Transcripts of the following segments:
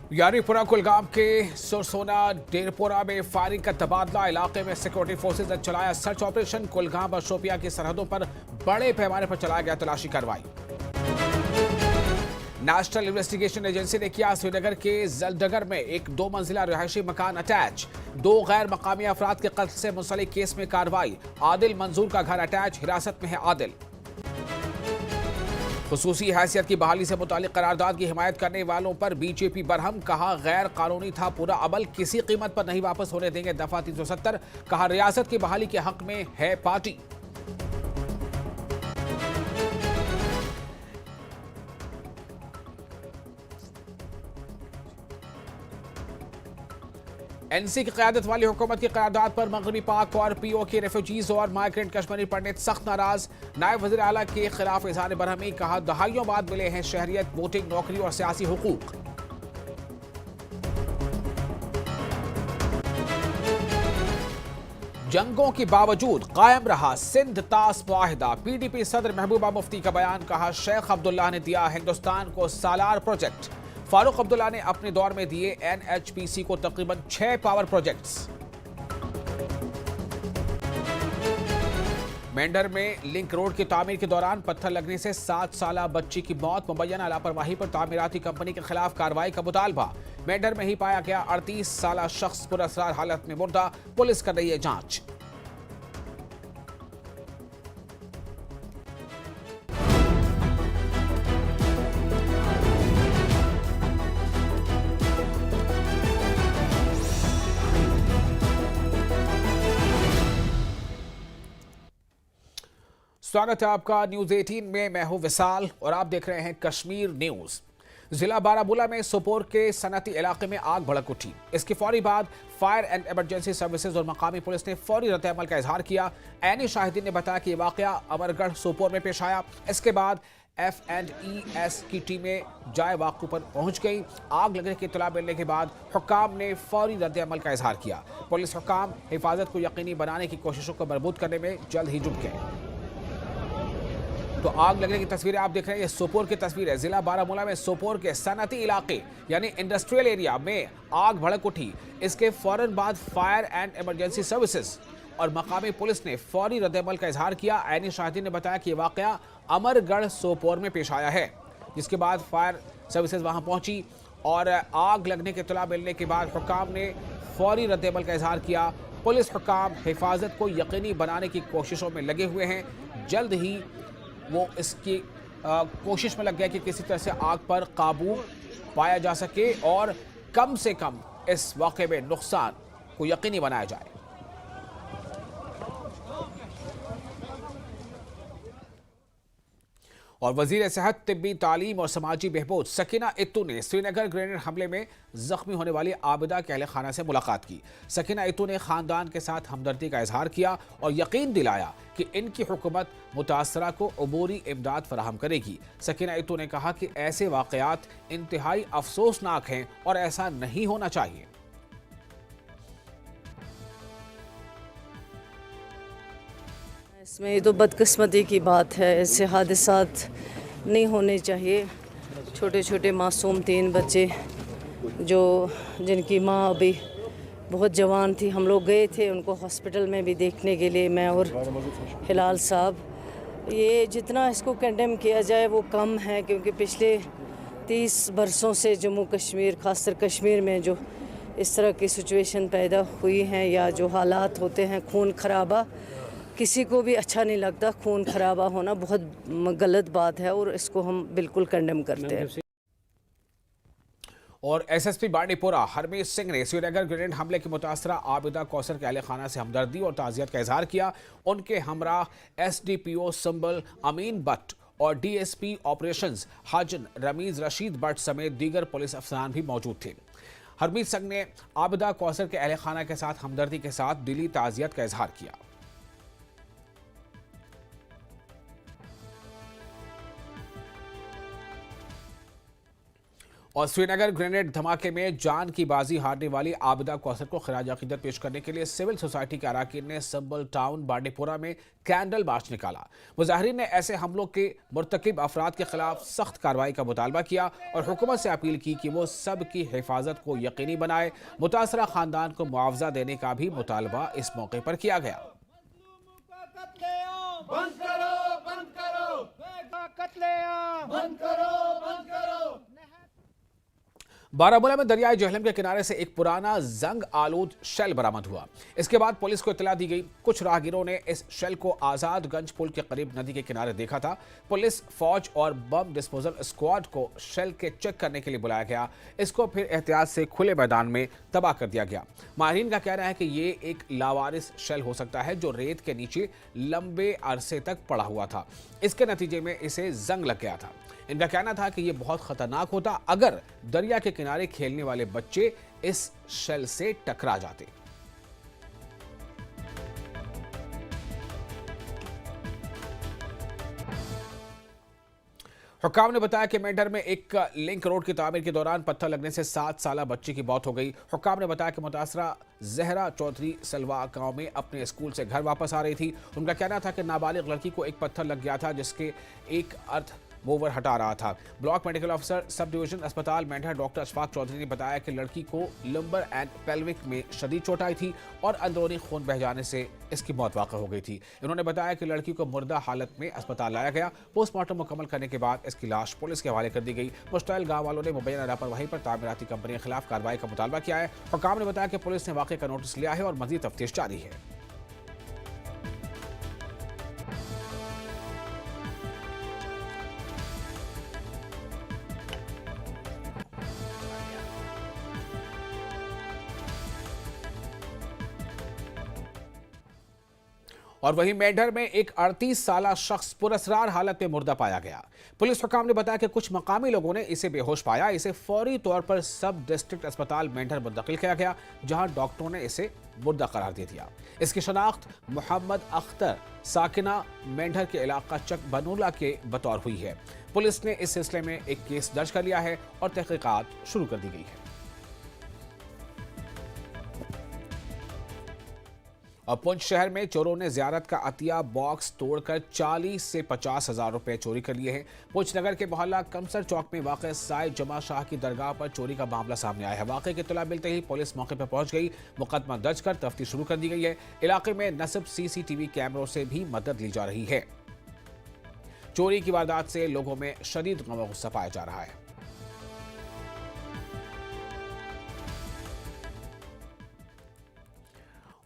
यारीपुरा कुलगाम के सुरसोना डेरपुरा में फायरिंग का तबादला। इलाके में सिक्योरिटी फोर्सेज ने चलाया सर्च ऑपरेशन। कुलगाम और शोपिया की सरहदों पर बड़े पैमाने पर चलाया गया तलाशी कार्रवाई। नेशनल इन्वेस्टिगेशन एजेंसी ने किया श्रीनगर के जलडगर में एक 2 मंजिला रिहायशी मकान अटैच। 2 गैर मकामी अफराद के कत्ल से मुंसलिक केस में कार्रवाई। आदिल मंजूर का घर अटैच, हिरासत में है आदिल। खुसूसी हैसियत की बहाली से मुतालिक करारदाद की हिमायत करने वालों पर बीजेपी बरहम। कहा गैर कानूनी था पूरा अमल, किसी कीमत पर नहीं वापस होने देंगे दफा 370। कहा रियासत की बहाली के हक में है पार्टी। एनसी की क़यादत वाली हुकूमत की करारदाद पर मगरबी पाक और पीओके रेफ्यूजीज और माइग्रेंट कश्मीरी पंडित सख्त नाराज। नायब वज़ीर आला के खिलाफ इज़हार बरहमी। कहा दहाइयों बाद मिले हैं शहरियत, वोटिंग, नौकरी और सियासी हुकूक। जंगों के बावजूद कायम रहा सिंध तास मुआहिदा। पीडीपी सदर महबूबा मुफ्ती का बयान। कहा शेख अब्दुल्ला ने दिया हिंदुस्तान को सालार प्रोजेक्ट। फारूक अब्दुल्ला ने अपने दौर में दिए एनएचपीसी को तकरीबन 6 पावर प्रोजेक्ट्स। मेंढर में लिंक रोड की तामीर के दौरान पत्थर लगने से 7 साला बच्ची की मौत। मुबैना लापरवाही पर तामीराती कंपनी के खिलाफ कार्रवाई का मुतालबा। मेंढर में ही पाया गया 38 साला शख्स पुरअसरार हालत में मुर्दा। पुलिस कर रही है जांच। स्वागत है आपका न्यूज 18 में। मैं हूं विशाल और आप देख रहे हैं कश्मीर न्यूज। जिला बारामूला में सोपोर के सनती इलाके में आग भड़क उठी। इसके फौरी बाद फायर एंड इमरजेंसी सर्विसेज और मकामी पुलिस ने फौरी रद्द-ए-अमल का इजहार किया। ऐनी शाहिदीन ने बताया कि वाकया अमरगढ़ सोपोर में पेश आया। इसके बाद F&ES की टीमें जाए वाक़ु पर पहुंच गई। आग लगने की इत्तला मिलने के बाद हुक्काम ने फौरी रद्द-ए-अमल का इजहार किया। पुलिस हुक्काम हिफाजत को यकीनी बनाने की कोशिशों को मजबूत करने में जल्द ही जुट गए। तो आग लगने की तस्वीरें आप देख रहे हैं, ये सोपोर की तस्वीर है। जिला बारामूला में सोपोर के सनती इलाके यानी इंडस्ट्रियल एरिया में आग भड़क उठी। इसके फौरन बाद फायर एंड इमरजेंसी सर्विसेज और मकामी पुलिस ने फौरी रद्द-ए-अमल का इजहार किया। ऐनी शाहिदीन ने बताया कि वाकया अमरगढ़ सोपोर में पेश आया है। जिसके बाद फायर सर्विसेज वहां पहुंची और आग लगने की इत्तला मिलने के बाद हुक्काम ने फौरी रद्द-ए-अमल का इजहार किया। पुलिस हुक्काम हिफाजत को यकीनी बनाने की कोशिशों में लगे हुए हैं। जल्द ही वो इसकी कोशिश में लग गया कि किसी तरह से आग पर काबू पाया जा सके और कम से कम इस वाक़े में नुकसान को यकीनी बनाया जाए। और वजीर सेहत, तिब्बी तालीम और समाजी बहबूद सकीना इत्तू ने श्रीनगर ग्रेनेड हमले में जख्मी होने वाली आबिदा के अहले खाना से मुलाकात की। सकीना इत्तू ने खानदान के साथ हमदर्दी का इजहार किया और यकीन दिलाया कि इनकी हुकूमत मुतासरा को अबूरी इमदाद फराहम करेगी। सकीना इत्तू ने कहा कि ऐसे वाक़यात इंतहाई अफसोसनाक हैं और ऐसा नहीं होना चाहिए। इसमें ये तो बदकिस्मती की बात है, ऐसे हादसात नहीं होने चाहिए। छोटे छोटे मासूम 3 बच्चे जो जिनकी माँ अभी बहुत जवान थी, हम लोग गए थे उनको हॉस्पिटल में भी देखने के लिए, मैं और हिलाल साहब। ये जितना इसको कंडेम किया जाए वो कम है, क्योंकि पिछले 30 बरसों से जम्मू कश्मीर, खासकर कश्मीर में जो इस तरह की सिचुएशन पैदा हुई हैं या जो हालात होते हैं, खून खराबा किसी को भी अच्छा नहीं लगता। खून खराबा होना बहुत गलत बात है और इसको हम बिल्कुल कंडेम करते हैं। और एसएसपी बांडीपोरा हरमीत सिंह ने श्रीनगर ग्रेनेड हमले की मुतासरा आबिदा कौसर के अहले खाना से हमदर्दी और ताज़ियत का इजहार किया। उनके हमराह एसडीपीओ संबल अमीन भट्ट और डीएसपी ऑपरेशंस हाजन रमीज रशीद भट्ट समेत दीगर पुलिस अफसरान भी मौजूद थे। हरमीत सिंह ने आबिदा कौसर के अहले खाना के साथ हमदर्दी के साथ दिली ताज़ियत का इजहार किया। और श्रीनगर ग्रेनेड धमाके में जान की बाजी हारने वाली आबिदा कौसर को खराज अकीदत पेश करने के लिए सिविल सोसाइटी के अरकान ने सिंबल टाउन बांडीपुरा में कैंडल मार्च निकाला। मुजाहिरीन ने ऐसे हमलों के मुर्तकिब अफराद के खिलाफ सख्त कार्रवाई का मुतालबा किया और हुकूमत से अपील की कि वो सब की हिफाजत को यकीनी बनाए। मुतासरा खानदान को मुआवजा देने का भी मुतालबा इस मौके पर किया गया। बंद करो, बंद करो, कत्लेआम बंद करो, बंद करो। बारामूला में दरियाई जहलम के किनारे से एक पुराना जंग आलूद शेल बरामद हुआ। इसके बाद पुलिस को इत्तला दी गई। कुछ राहगीरों ने इस शेल को आजादगंज पुल के करीब नदी के किनारे देखा था। पुलिस, फौज और बम डिस्पोजल स्क्वाड को शेल के चेक करने के लिए बुलाया गया। इसको फिर एहतियात से खुले मैदान में तबाह कर दिया गया। माहिरीन का कहना है कि ये एक लावारिस शेल हो सकता है जो रेत के नीचे लंबे अरसे तक पड़ा हुआ था। इसके नतीजे में इसे जंग लग गया था। इनका कहना था कि यह बहुत खतरनाक होता अगर दरिया के किनारे खेलने वाले बच्चे इस शेल से टकरा जाते। हुक्काम ने बताया कि मेंढर में एक लिंक रोड की तामीर के दौरान पत्थर लगने से 7 साला बच्ची की मौत हो गई। हुक्काम ने बताया कि मुतासरा जहरा चौधरी सलवा गांव में अपने स्कूल से घर वापस आ रही थी। उनका कहना था कि नाबालिग लड़की को एक पत्थर लग गया था जिसके एक अर्थ मूवर हटा रहा था। Block medical officer sub division अस्पताल मेंढर डॉक्टर अशफाक चौधरी ने बताया कि लड़की को लंबर एंड पेल्विक में शदीद चोट आई थी और अंदरूनी खून बह जाने से इसकी मौत वाक़ई हो गई थी। इन्होंने बताया कि लड़की को मुर्दा हालत में अस्पताल लाया गया। पोस्टमार्टम मुकम्मल करने के बाद इसकी लाश पुलिस के हवाले कर दी गई। मुश्तइल गाँव वालों ने मुबैना लापरवाही पर तामीराती कंपनी के खिलाफ कार्रवाई का मुतालबा किया है। हुक्काम ने बताया कि पुलिस ने वाक़े का नोटिस लिया है और मज़ीद तफ्तीश जारी है। और वहीं मेंढर में एक 38 साला शख्स पुरअसरार हालत में मुर्दा पाया गया। पुलिस हुकाम ने बताया कि कुछ मकामी लोगों ने इसे बेहोश पाया। इसे फौरी तौर पर सब डिस्ट्रिक्ट अस्पताल मेंढर मुंतकिल किया गया, जहां डॉक्टरों ने इसे मुर्दा करार दे दिया। इसकी शनाख्त मोहम्मद अख्तर साकिना मेंढर के इलाका चक बनूला के बतौर हुई है। पुलिस ने इस सिलसिले में एक केस दर्ज कर लिया है और तहकीकात शुरू कर दी गई है। और पुंछ शहर में चोरों ने ज़ियारत का अतिया बॉक्स तोड़कर 40 से 50 हज़ार रुपए चोरी कर लिए हैं। पुंछ नगर के मोहल्ला कमसर चौक में वाक़ साई जमा शाह की दरगाह पर चोरी का मामला सामने आया है। वाक़े की इत्तला मिलते ही पुलिस मौके पर पहुंच गई। मुकदमा दर्ज कर तफ्तीश शुरू कर दी गई है। इलाके में नस्ब CCTV कैमरों से भी मदद ली जा रही है। चोरी की वारदात से लोगों में शदीद गम और गुस्सा पाया जा रहा है।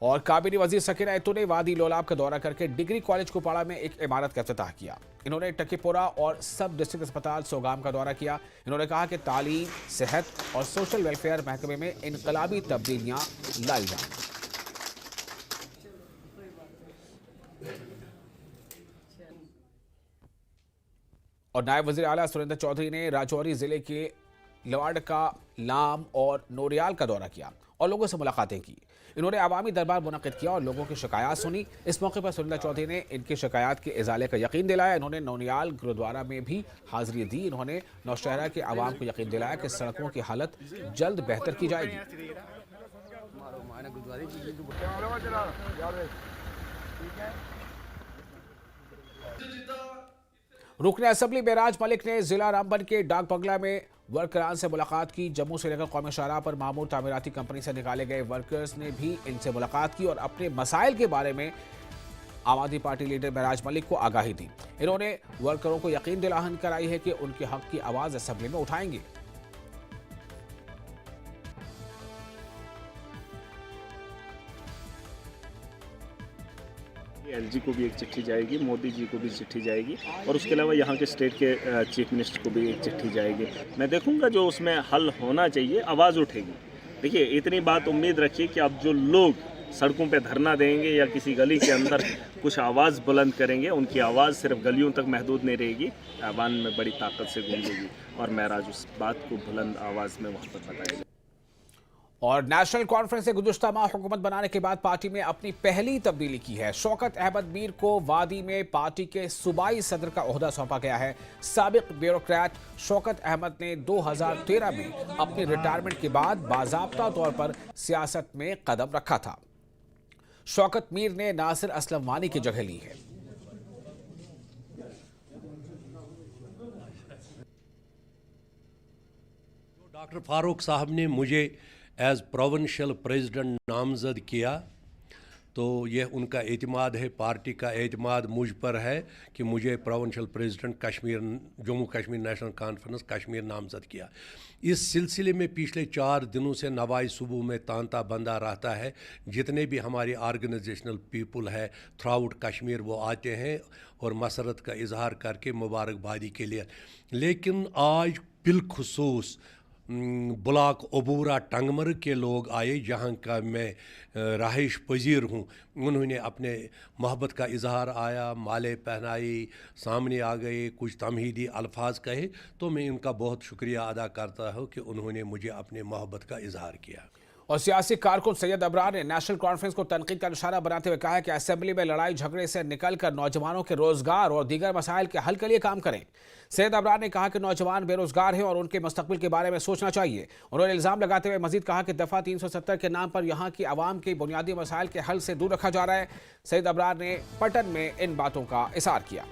और काबिनी वजीर सकीना इत्तू ने वादी लोलाब का दौरा करके डिग्री कॉलेज कुपवाड़ा में एक इमारत का इफ्तिताह किया। इन्होंने टकीपुरा और सब डिस्ट्रिक्ट अस्पताल सोगाम का दौरा किया। इन्होंने कहा कि तालीम, सेहत और सोशल वेलफेयर महकमे में इनकलाबी तब्दीलियां लाई जाएं। और नायब वजीर आला सुरेंद्र चौधरी ने राजौरी जिले के लवाड़ का लाम और नोरियाल का दौरा किया और लोगों से मुलाकातें की। इन्होंने अवामी दरबार मुनक़िद किया और लोगों की शिकायत सुनी। इस मौके पर सुरेंद्र चौधरी ने इनकी शिकायत के इजाले का यकीन दिलाया। इन्होंने नौनियाल गुरुद्वारा में भी हाजिरी दी। इन्होंने नौशहरा के आवाम को यकीन दिलाया कि सड़कों की हालत जल्द बेहतर की जाएगी। रुकने असम्बली मेराज मलिक ने जिला रामबन के डाक बंगला में वर्करान से मुलाकात की। जम्मू से लेकर कौमी शाहराह पर मामूर तामीराती कंपनी से निकाले गए वर्कर्स ने भी इनसे मुलाकात की और अपने मसाइल के बारे में आम आदमी पार्टी लीडर मेराज मलिक को आगाही दी। इन्होंने वर्करों को यकीन दिलाहन कराई है कि उनके हक की आवाज़ असम्बली में उठाएंगे। LG को भी एक चिट्ठी जाएगी, मोदी जी को भी चिट्ठी जाएगी और उसके अलावा यहाँ के स्टेट के चीफ मिनिस्टर को भी एक चिट्ठी जाएगी। मैं देखूँगा जो उसमें हल होना चाहिए, आवाज़ उठेगी। देखिए, इतनी बात उम्मीद रखिए कि अब जो लोग सड़कों पे धरना देंगे या किसी गली के अंदर कुछ आवाज़ बुलंद करेंगे, उनकी आवाज़ सिर्फ गलियों तक महदूद नहीं रहेगी, ऐवान में बड़ी ताकत से गूंजेगी और महराज उस बात को बुलंद आवाज़ में वहाँ पर बताएगा। और नेशनल कॉन्फ्रेंस ने गुज़श्ता माह हुकूमत बनाने के बाद पार्टी में अपनी पहली तब्दीली की है। शौकत अहमद मीर को वादी में पार्टी के सूबाई सदर का ओहदा सौंपा गया है। साबिक ब्यूरोक्रेट शौकत अहमद ने 2013 में अपनी रिटायरमेंट के बाद बाज़ाब्ता तौर पर सियासत में कदम रखा था। शौकत मीर ने नासिर असलम वानी की जगह ली है। डॉक्टर फारूक साहब ने मुझे एज़ प्रोविंशियल प्रेसिडेंट नामज़द किया, तो यह उनका एतमाद है, पार्टी का एतमाद मुझ पर है कि मुझे provincial president Kashmir Jammu Kashmir national conference Kashmir नामज़द किया। इस सिलसिले में पिछले 4 दिनों से नवाई सुबह में तांता बंदा रहता है। जितने भी हमारी ऑर्गेनाइजेशनल पीपल है थ्रू आउट कश्मीर वो आते हैं और मसरत का इजहार करके मुबारकबादी के लिए। लेकिन आज बिलखुसूस ब्लॉक अबूरा टंगमर्ग के लोग आए, जहाँ का मैं रहाइश पजीर हूँ। उन्होंने अपने मोहब्बत का इजहार आया, माले पहनाई, सामने आ गए, कुछ तमहीदी अल्फाज कहे, तो मैं उनका बहुत शुक्रिया अदा करता हूँ कि उन्होंने मुझे अपने मोहब्बत का इजहार किया। और सियासी कारकुन सैयद अबरार ने नेशनल कॉन्फ्रेंस को तनकीद का निशाना बनाते हुए कहा है कि असेंबली में लड़ाई झगड़े से निकलकर नौजवानों के रोजगार और दीगर मसाइल के हल के लिए काम करें। सैयद अबरार ने कहा कि नौजवान बेरोजगार हैं और उनके मुस्तकबिल के बारे में सोचना चाहिए। उन्होंने इल्जाम लगाते हुए मजीद कहा कि दफा 370 के नाम पर यहाँ की आवाम के बुनियादी मसाइल के हल से दूर रखा जा रहा है। सैयद अबरार ने पटन में इन बातों का इज़हार किया।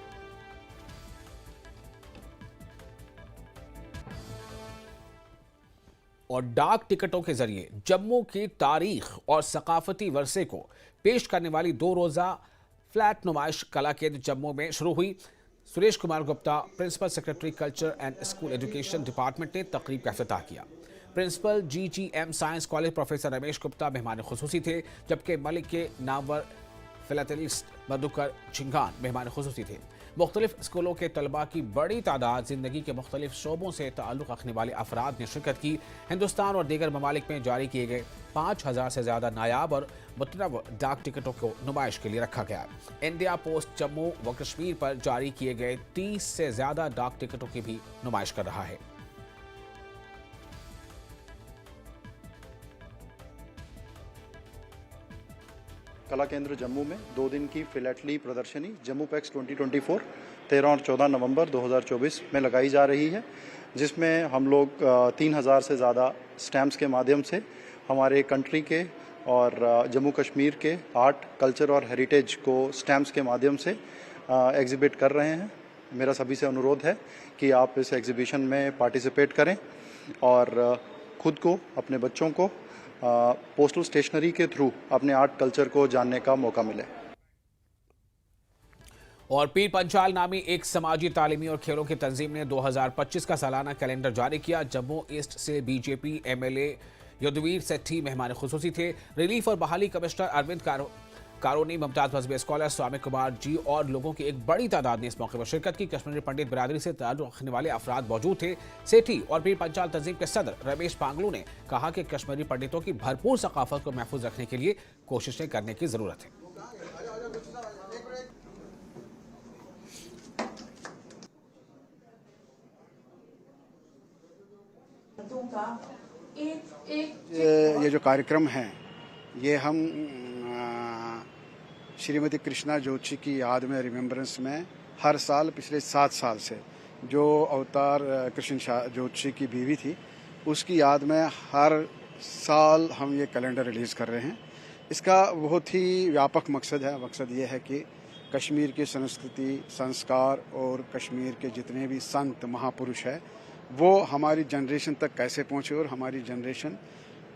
और डाक टिकटों के जरिए जम्मू की तारीख और सकाफती वर्से को पेश करने वाली 2 रोज़ा फ्लैट नुमाइश कला केंद्र जम्मू में शुरू हुई। Suresh Kumar Gupta, principal secretary culture and school education department ने तकरीब का इफ्तिताह किया। Principal GGM science college professor Ramesh Gupta मेहमान खुसूसी थे, जबकि मलिक के नामवर फिलाटेलिस्ट मधुकर चिंगान मेहमान खुसूसी थे। मुख्तलिफ स्कूलों के तलबा की बड़ी तादाद जिंदगी के मुख्तलिफ शोबों से ताल्लुक़ रखने वाले अफराद ने शिरकत की। हिंदुस्तान और दीगर ममालिक में जारी किए गए 5000 से ज़्यादा नायाब और मुतनव्व डाक टिकटों को नुमाइश के लिए रखा गया। इंडिया पोस्ट जम्मू व कश्मीर पर जारी किए गए 30 से ज़्यादा डाक टिकटों की भी नुमाइश कर रहा है। कला केंद्र जम्मू में 2 दिन की फिलैटली प्रदर्शनी जम्मू पैक्स 2024 13 और 14 नवंबर 2024 में लगाई जा रही है, जिसमें हम लोग 3000 से ज़्यादा स्टैम्प्स के माध्यम से हमारे कंट्री के और जम्मू कश्मीर के आर्ट, कल्चर और हेरिटेज को स्टैम्प्स के माध्यम से एग्जिबिट कर रहे हैं। मेरा सभी से अनुरोध है कि आप इस एग्जीबिशन में पार्टिसिपेट करें और खुद को, अपने बच्चों को पोस्टल स्टेशनरी के थ्रू अपने आर्ट कल्चर को जानने का मौका मिले। और पीर पंचाल नामी एक समाजी, तालीमी और खेलों की तंजीम ने 2025 का सालाना कैलेंडर जारी किया। जम्मू ईस्ट से BJP MLA युद्धवीर सेठी मेहमान खुसूसी थे। रिलीफ और बहाली कमिश्नर अरविंद कारोनी, मुमताज मजहबी स्कॉलर स्वामी कुमार जी और लोगों की एक बड़ी तादाद ने इस मौके पर शिरकत की। कश्मीरी पंडित बिरादरी से ताल्लुक़ रखने वाले अफराद मौजूद थे। सेठी और पीर पंचाल तंजीम के सदर रमेश पांगलू ने कहा कि कश्मीरी पंडितों की भरपूर सकाफत को महफूज रखने के लिए कोशिशें करने की जरूरत है। ये जो कार्यक्रम है ये हम श्रीमती कृष्णा जोशी की याद में, रिमेम्बरेंस में हर साल पिछले 7 साल से जो अवतार कृष्ण जोशी की बीवी थी उसकी याद में हर साल हम ये कैलेंडर रिलीज़ कर रहे हैं। इसका बहुत ही व्यापक मकसद है। मकसद ये है कि कश्मीर की संस्कृति, संस्कार और कश्मीर के जितने भी संत महापुरुष हैं वो हमारी जनरेशन तक कैसे पहुँचे और हमारी जनरेशन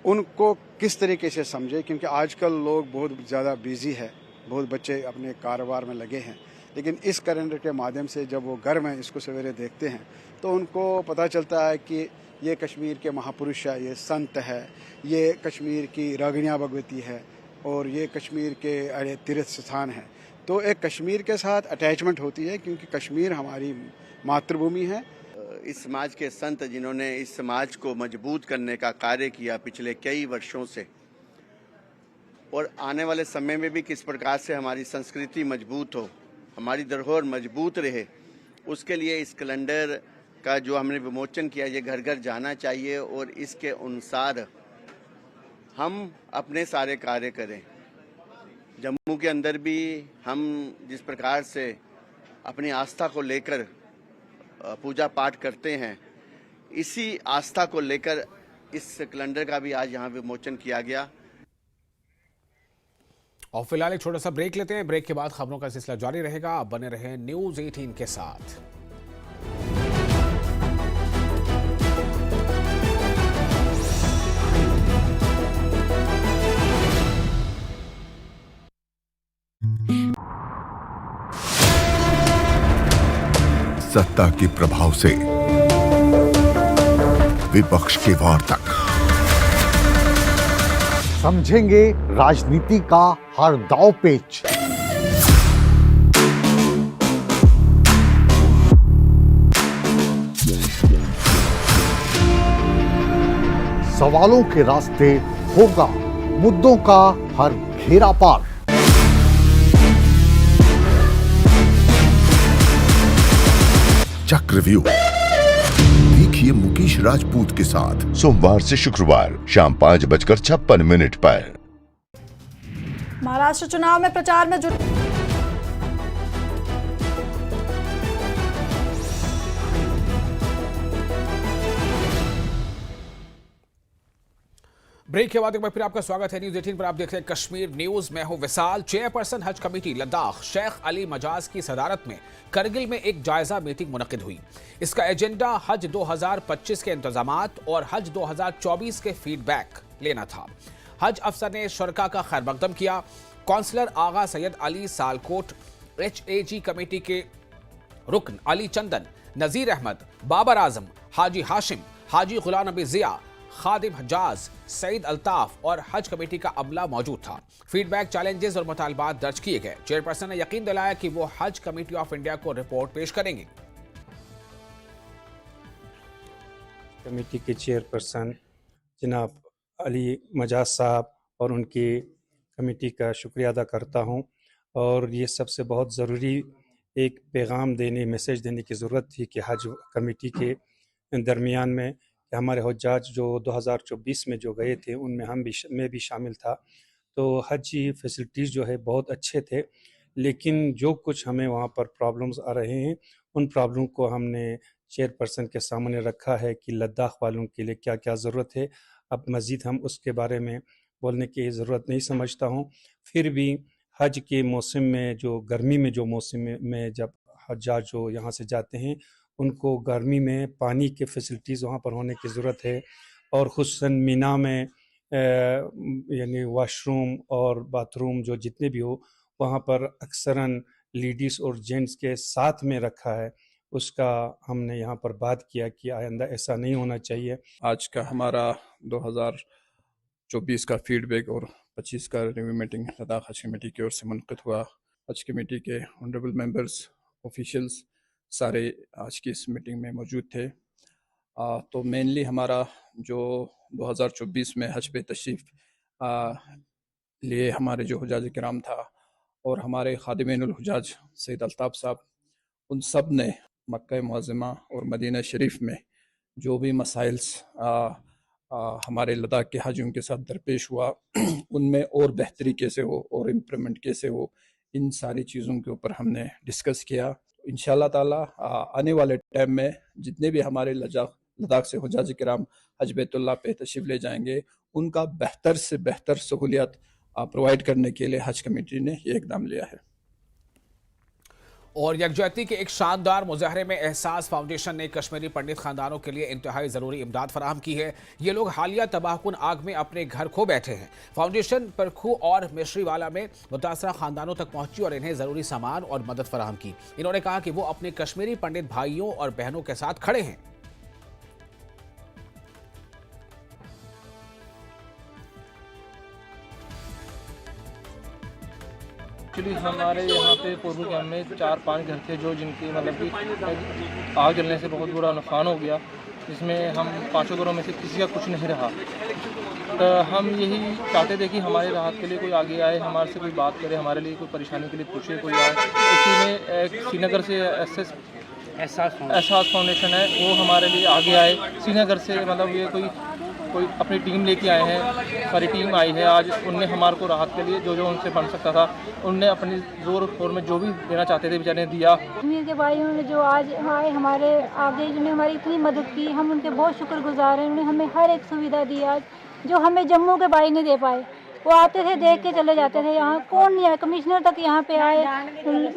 उनको किस तरीके से समझे, क्योंकि आजकल लोग बहुत ज़्यादा बिजी है, बहुत बच्चे अपने कारोबार में लगे हैं। लेकिन इस कैलेंडर के माध्यम से जब वो घर में इसको सवेरे देखते हैं तो उनको पता चलता है कि ये कश्मीर के महापुरुष है, ये संत है, ये कश्मीर की रागिनियाँ भगवती है और ये कश्मीर के तीर्थ स्थान है। तो एक कश्मीर के साथ अटैचमेंट होती है, क्योंकि कश्मीर हमारी मातृभूमि है। इस समाज के संत जिन्होंने इस समाज को मजबूत करने का कार्य किया पिछले कई वर्षों से, और आने वाले समय में भी किस प्रकार से हमारी संस्कृति मजबूत हो, हमारी धरोहर मजबूत रहे, उसके लिए इस कैलेंडर का जो हमने विमोचन किया ये घर घर जाना चाहिए और इसके अनुसार हम अपने सारे कार्य करें। जम्मू के अंदर भी हम जिस प्रकार से अपनी आस्था को लेकर पूजा पाठ करते हैं, इसी आस्था को लेकर इस कैलेंडर का भी आज यहाँ विमोचन किया गया। और फिलहाल एक छोटा सा ब्रेक लेते हैं। ब्रेक के बाद खबरों का सिलसिला जारी रहेगा। आप बने रहें न्यूज़ 18 के साथ। सत्ता के प्रभाव से विपक्ष के वार तक समझेंगे राजनीति का हर दांव पेच। सवालों के रास्ते होगा मुद्दों का हर घेरा पार। चक्रव्यूह देखिए मुकेश राजपूत के साथ सोमवार से शुक्रवार शाम 5:56 पर। महाराष्ट्र चुनाव में प्रचार में जुट ब्रेक के बाद एक बार फिर आपका स्वागत है न्यूज़ 18 पर। आप देख रहे हैं कश्मीर न्यूज। मैं हूं विशाल। चेयरपर्सन हज कमेटी लद्दाख शेख अली मजाज की सदारत में करगिल में एक जायजा मीटिंग मुनक्किद हुई। इसका एजेंडा हज 2025 के इंतजामात और हज 2024 के फीडबैक लेना था। हज अफसर ने शुरका का खैर मकदम किया। काउंसलर आगा सैयद अली सालकोट, HAG कमेटी के रुकन अली चंदन, नजीर अहमद, बाबर आजम, हाजी हाशिम, हाजी गुलाम नबी जिया, खादिम हजाज, सईद अल्ताफ और हज कमेटी का अमला मौजूद था। फीडबैक, चैलेंजेस और मुतालबात दर्ज किए गए। चेयरपर्सन ने यकीन दिलाया कि वो हज कमेटी ऑफ इंडिया को रिपोर्ट पेश करेंगे। कमेटी के चेयरपर्सन जनाब अली मजाज साहब और उनकी कमेटी का शुक्रिया अदा करता हूं। और ये सबसे बहुत ज़रूरी एक पैगाम देने, मैसेज देने की ज़रूरत थी कि हज कमेटी के दरमियान में हमारे हुज्जाज जो 2024 में जो गए थे उनमें मैं भी शामिल था। तो हज फैसिलिटीज़ जो है बहुत अच्छे थे, लेकिन जो कुछ हमें वहाँ पर प्रॉब्लम्स आ रहे हैं उन प्रॉब्लम को हमने चेयरपर्सन के सामने रखा है कि लद्दाख वालों के लिए क्या क्या ज़रूरत है। अब मज़ीद हम उसके बारे में बोलने की ज़रूरत नहीं समझता हूँ। फिर भी हज के मौसम में जो गर्मी में जो मौसम में जब हज्जाज जो यहाँ से जाते हैं उनको गर्मी में पानी के फैसिलिटीज़ वहाँ पर होने की ज़रूरत है। और खुसूसन मीना में यानी वाशरूम और बाथरूम जो जितने भी हो वहाँ पर अक्सरन लेडीज़ और जेंट्स के साथ में रखा है। उसका हमने यहाँ पर बात किया कि आइंदा ऐसा नहीं होना चाहिए। आज का हमारा 2024 का फीडबैक और 25 का रिव्यू मीटिंग लद्दाख हज कमेटी की ओर से मुनक़िद हुआ। हज कमेटी के ऑनरेबल मेंबर्स, ऑफिशियल्स सारे आज की इस मीटिंग में मौजूद थे। तो मेनली हमारा जो 2024 में हज पे तशरीफ़ लिए हमारे जो हुजाज किराम था और हमारे खादिमीनुल हुजाज सईद अल्ताफ़ साहब, उन सब ने मक्का मुअज़्ज़मा और मदीना शरीफ में जो भी मसाइल्स हमारे लद्दाख के हाजियों के साथ दरपेश हुआ उनमें और बेहतरी कैसे हो और इम्प्रूवमेंट कैसे हो, इन सारी चीज़ों के ऊपर हमने डिस्कस किया। इंशाअल्लाह ताला आने वाले टाइम में जितने भी हमारे लद्दाख से हुजाज किराम हज बैतुल्लाह पे तशरीफ़ ले जाएंगे उनका बेहतर से बेहतर सहूलियत प्रोवाइड करने के लिए हज कमेटी ने ये इक़दाम लिया है। और यकजहती के एक शानदार मुजाहरे में एहसास फाउंडेशन ने कश्मीरी पंडित खानदानों के लिए इंतहाई ज़रूरी इमदाद फराहम की है। ये लोग हालिया तबाहकुन आग में अपने घर खो बैठे हैं। फाउंडेशन परखू और मिश्रीवाला में मुतासरा खानदानों तक पहुंची और इन्हें ज़रूरी सामान और मदद फराहम की। इन्होंने कहा कि वो अपने कश्मीरी पंडित भाइयों और बहनों के साथ खड़े हैं। एक्चुअली हमारे यहाँ पे पूर्व कैम्प में 4-5 घर थे जो जिनकी मतलब कि आग जलने से बहुत बुरा नुकसान हो गया, जिसमें हम 5 घरों में से किसी का कुछ नहीं रहा। तो हम यही चाहते थे कि हमारे राहत के लिए कोई आगे आए, हमारे से कोई बात करे, हमारे लिए कोई परेशानी के लिए पूछे कोई आए। इसी में एक श्रीनगर से एहसास फाउंडेशन है, वो हमारे लिए आगे आए। श्रीनगर से मतलब ये कोई कोई अपनी टीम लेके आए हैं, सारी टीम आई है आज। उनने हमारे को राहत के लिए जो जो उनसे बन सकता था उनने अपनी जोर शोर में जो भी देना चाहते थे बेचारे ने दिया। कश्मीर के भाइयों ने जो आज आए हमारे आगे, जिन्होंने हमारी इतनी मदद की, हम उनके बहुत शुक्रगुजार हैं। उन्होंने हमें हर एक सुविधा दी आज जो हमें जम्मू के भाई नहीं दे पाए। वो आते थे, देख के चले जाते थे। यहाँ कौन नहीं आया, कमिश्नर तक यहाँ पे आए,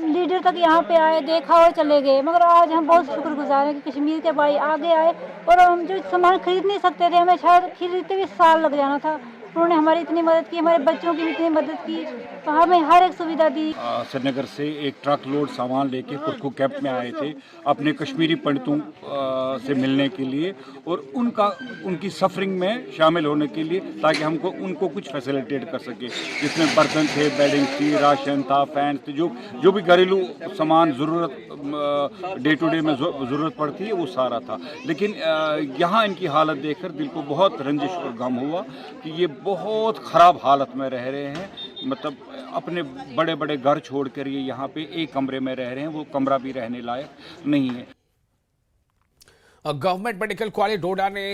लीडर तक यहाँ पे आए, देखा और चले गए। मगर आज हम बहुत शुक्रगुजार हैं कि कश्मीर के भाई आगे आए। और हम जो सामान खरीद नहीं सकते थे, हमें शायद खरीदते भी साल लग जाना था, उन्होंने हमारी इतनी मदद की, हमारे बच्चों की भी इतनी मदद की, तो हमें हर एक सुविधा दी। श्रीनगर से एक ट्रक लोड सामान लेके कुरकू कैंप में आए थे अपने कश्मीरी पंडितों से मिलने के लिए और उनकी सफरिंग में शामिल होने के लिए, ताकि हमको उनको कुछ फैसिलिटेट कर सके, जिसमें बर्तन थे, बेडिंग थी, राशन था, फैन थे, जो भी घरेलू सामान ज़रूरत डे टू डे में ज़रूरत पड़ती है वो सारा था। लेकिन यहाँ इनकी हालत देखकर दिल को बहुत रंजिश और गम हुआ कि ये बहुत ख़राब हालत में रह रहे हैं। मतलब अपने बड़े बड़े घर छोड़ कर ये यहाँ पे एक कमरे में रह रहे हैं, वो कमरा भी रहने लायक नहीं है। गवर्नमेंट मेडिकल कॉलेज डोडा ने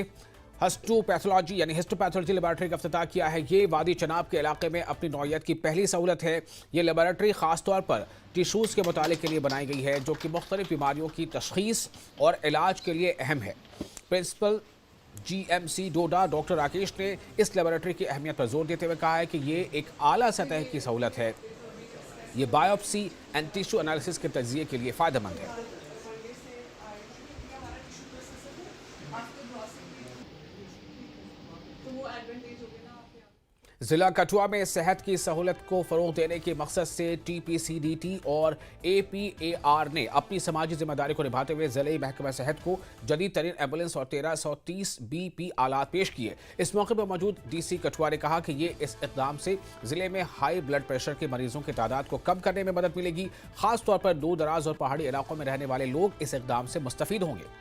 हिस्टोपैथोलॉजी यानी हिस्टोपैथोलॉजी लेबोरेटरी का इफ्तिताह किया है। ये वादी चनाब के इलाके में अपनी नौयत की पहली सहूलत है। ये लेबोरेटरी ख़ास तौर पर टिश्यूज़ के मुताले के लिए बनाई गई है, जो कि मुख्तलिफ बीमारियों की तशख़ीस और इलाज के लिए अहम है। प्रिंसिपल GMC डोडा डॉक्टर राकेश ने इस लेबोरेटरी की अहमियत पर जोर देते हुए कहा है कि ये एक आला सतह की सहूलत है। ये बायोप्सी एंड टिश्यू एनालिसिस के तजिए के लिए फ़ायदेमंद है। जिला कठुआ में सेहत की सहूलत को फरोग देने के मकसद से TPCDT और APAR ने अपनी समाजी जिम्मेदारी को निभाते हुए जिले महकमा सेहत को जदीद तरीन एम्बुलेंस और 1330 BP आलात पेश किए। इस मौके पर मौजूद DC कठुआ ने कहा कि ये इस इक़दाम से जिले में हाई ब्लड प्रेशर के मरीजों की तादाद को कम करने में मदद मिलेगी। खास तौर पर दूर दराज और पहाड़ी इलाकों में रहने वाले लोग इस इक़दाम से मुस्तफीद होंगे।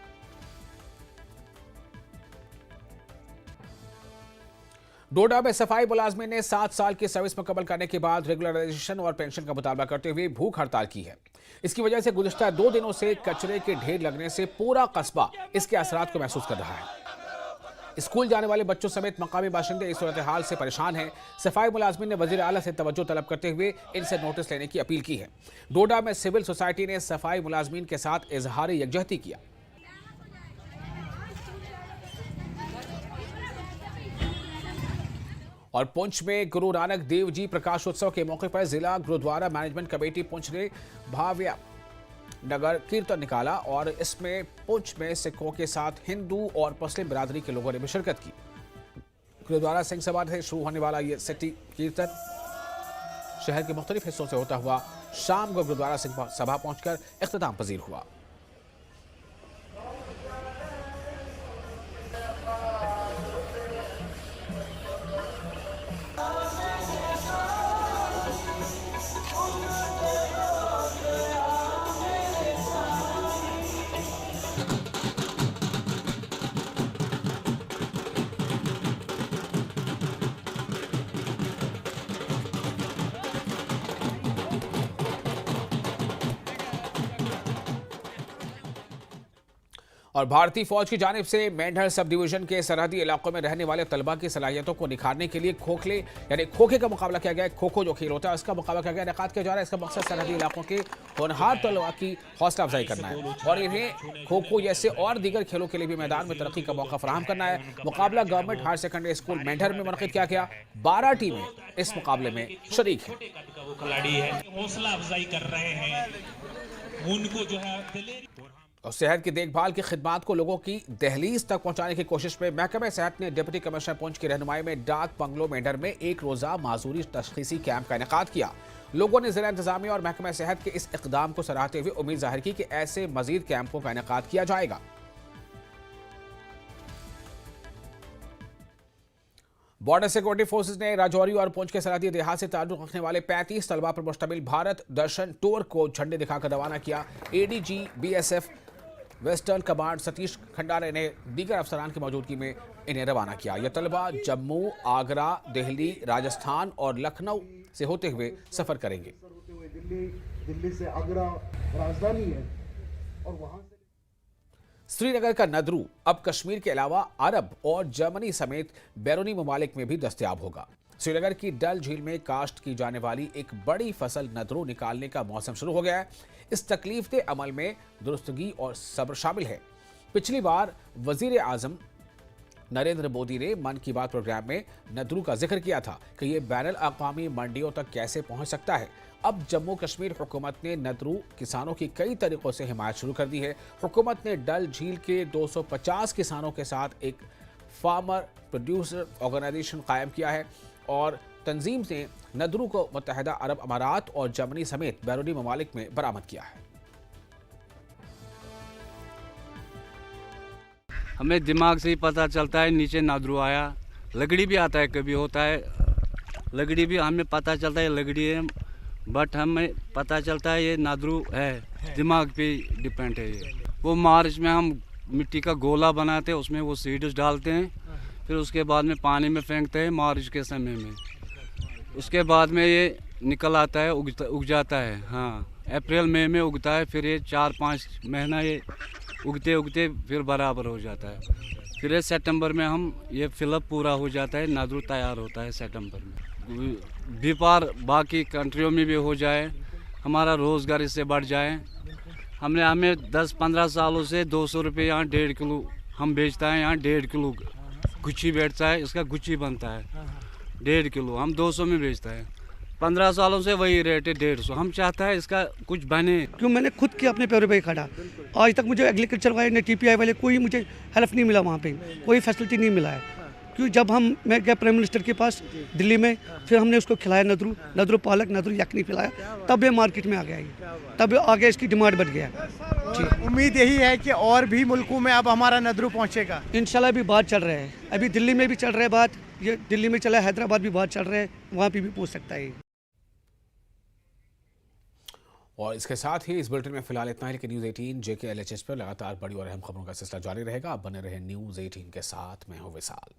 डोडा में सफाई मुलाजमीन ने 7 साल की सर्विस मुकम्मल करने के बाद रेगुलराइजेशन और पेंशन का मुतालबा करते हुए भूख हड़ताल की है। इसकी वजह से गुज़िश्ता 2 दिनों से कचरे के ढेर लगने से पूरा कस्बा इसके असरात को महसूस कर रहा है। स्कूल जाने वाले बच्चों समेत मकामी बाशिंदे इस सूरत हाल से परेशान हैं। सफाई मुलाजमीन ने वज़ीर आला से तवज्जो तलब करते हुए इनसे नोटिस लेने की अपील की है। डोडा में सिविल सोसाइटी ने सफाई मुलाजमीन के साथ इजहार यकजहती किया। और पुंछ में गुरु नानक देव जी प्रकाशोत्सव के मौके पर जिला गुरुद्वारा मैनेजमेंट कमेटी पुंछ ने भाव्य नगर कीर्तन निकाला और इसमें पुंछ में सिखों के साथ हिंदू और मुस्लिम बिरादरी के लोगों ने भी शिरकत की। गुरुद्वारा सिंह सभा से शुरू होने वाला ये सिटी कीर्तन शहर के मुख्तलिफ हिस्सों से होता हुआ शाम को गुरुद्वारा सिंह सभा पहुंचकर इख्तिताम पजीर हुआ। और भारतीय फौज की जानिब से मेंढर सब डिवीजन के सरहदी इलाकों में रहने वाले तलबा की सलाहियतों को निखारने के लिए खोखले यानी खोखे का मुकाबला किया गया है। खो जो खेल होता है उसका मुकाबला किया गया, इनेकाद किया जा रहा है। इसका मकसद सरहदी इलाकों के होनहार तलबा की हौसला अफजाई करना है और इन्हें खो जैसे और दीगर खेलों के लिए भी मैदान में तरक्की का मौका फराहम करना है। मुकाबला government higher secondary school Mendhar में मुनक़िद किया गया। 12 टीमें इस मुकाबले में शरीक हैं। हौसला अफजाई कर रहे हैं उनको जो है और सेहत की देखभाल की खिदमात को लोगों की दहलीज तक पहुंचाने की कोशिश में महकमा सेहत ने डिप्टी कमिश्नर पुंछ की रहनुमाई में डाक बंगलो मेंढर में एक रोजा माजूरी तशखीसी कैंप का इनेकाद किया। लोगों ने जिला इंतजामिया और महकमा सेहत के इस इकदाम को सराहते हुए उम्मीद जाहिर की कि ऐसे मजीद कैंपों का इनेकाद किया जाएगा। बॉर्डर सिक्योरिटी फोर्सेज ने राजौरी और पुंछ के सरहदी देहात से ताल्लुक रखने वाले 35 तलबा पर मुश्तमिल भारत दर्शन टूर को झंडे दिखाकर रवाना किया। ADG BSF western command Satish Khandare ने दीगर अफसरान की मौजूदगी में इन्हें रवाना किया। यह तलबा जम्मू, आगरा, दिल्ली, राजस्थान और लखनऊ से होते हुए सफर करेंगे। दिल्ली से आगरा राजधानी है और वहां से श्रीनगर का नदरू अब कश्मीर के अलावा अरब और जर्मनी समेत बैरूनी ममालिक में भी दस्तयाब होगा। श्रीनगर की डल झील में काश्त की जाने वाली एक बड़ी फसल नदरू निकालने का मौसम शुरू हो गया है। इस तकलीफदेह अमल में दुरुस्तगी और सब्र शामिल है। पिछली बार वजीर आजम नरेंद्र मोदी ने मन की बात प्रोग्राम में नदरू का जिक्र किया था कि ये बैनुल अक़वामी मंडियों तक कैसे पहुंच सकता है। अब जम्मू कश्मीर हुकूमत ने नदरू किसानों की कई तरीकों से हिमायत शुरू कर दी है। हुकूमत ने डल झील के 250 किसानों के साथ एक फार्मर प्रोड्यूसर ऑर्गेनाइजेशन कायम किया है और तंजीम ने नदरू को मुत्तहिदा अरब अमारात और जर्मनी समेत बैरूनी ममालिक में बरामद किया है। हमें दिमाग से ही पता चलता है नीचे नादरू आया, लगड़ी भी आता है, कभी होता है लगड़ी भी हमें पता चलता है लगड़ी है, बट हमें पता चलता है ये नादरू है, दिमाग पे डिपेंड है ये। वो मार्च में हम मिट्टी का गोला बनाते हैं, उसमें वो सीड्स डालते हैं, फिर उसके बाद में पानी में फेंकते हैं मार्च के समय में। उसके बाद में ये निकल आता है, उग जाता है। हाँ, अप्रैल मई में उगता है, फिर ये 4-5 महीना ये उगते उगते फिर बराबर हो जाता है। फिर सितंबर में हम ये फिलअप पूरा हो जाता है, नादरू तैयार होता है सितंबर में। व्यापार बाकी कंट्रियों में भी हो जाए, हमारा रोज़गार इससे बढ़ जाए। हमें 10-15 सालों से 200 रुपये यहाँ 1.5 किलो हम बेचता है, यहाँ 1.5 किलो गुच्छी बैठता है, इसका गुच्छी बनता है 1.5 किलो, हम 200 में बेचता है। 15 सालों से वही रेट है 150। हम चाहता है इसका कुछ बने। क्यों मैंने खुद किया अपने पैरों पे खड़ा, आज तक मुझे एग्रीकल्चर वाले ने TPI वाले कोई मुझे हेल्प नहीं मिला, वहाँ पे कोई फैसिलिटी नहीं मिला है। क्यों जब मैं गया प्राइम मिनिस्टर के पास दिल्ली में, फिर हमने उसको खिलाया नदरू पालक, नदरू यखनी खिलाया, तब ये मार्केट में आ गया, तब आगे इसकी डिमांड बढ़ गया। उम्मीद यही है कि और भी मुल्कों में अब हमारा नदरू पहुंचेगा। इंशाल्लाह अभी बात चल रहा है, अभी दिल्ली में भी चल रहा है बात, ये दिल्ली में चला है, हैदराबाद भी बात चल रहा है, वहाँ पे भी पहुँच सकता है। और इसके साथ ही इस बुलेटिन में फिलहाल इतना है, लेकिन न्यूज़ 18 JK LHS पर लगातार बड़ी और अहम खबरों का सिलसिला जारी रहेगा। आप बने रहे न्यूज़ 18 के साथ। मैं हूं विशाल।